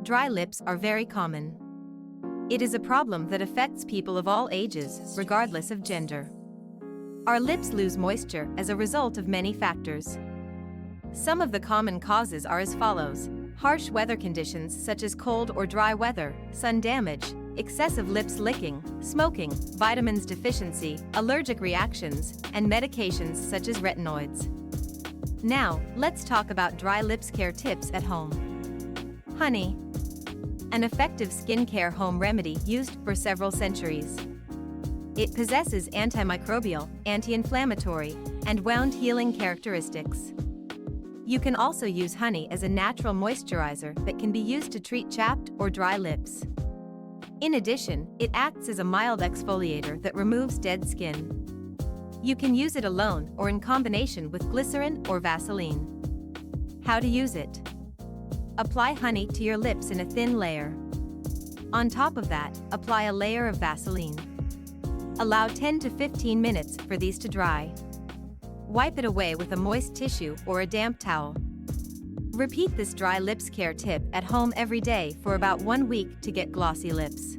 Dry lips are very common. It is a problem that affects people of all ages, regardless of gender. Our lips lose moisture as a result of many factors. Some of the common causes are as follows: harsh weather conditions such as cold or dry weather, sun damage, excessive lips licking, smoking, vitamins deficiency, allergic reactions, and medications such as retinoids. Now, let's talk about dry lips care tips at home. Honey. An effective skincare home remedy used for several centuries. It possesses antimicrobial, anti-inflammatory, and wound-healing characteristics. You can also use honey as a natural moisturizer that can be used to treat chapped or dry lips. In addition, it acts as a mild exfoliator that removes dead skin. You can use it alone or in combination with glycerin or Vaseline. How to use it? Apply honey to your lips in a thin layer. On top of that, apply a layer of Vaseline. Allow 10 to 15 minutes for these to dry. Wipe it away with a moist tissue or a damp towel. Repeat this dry lips care tip at home every day for about 1 week to get glossy lips.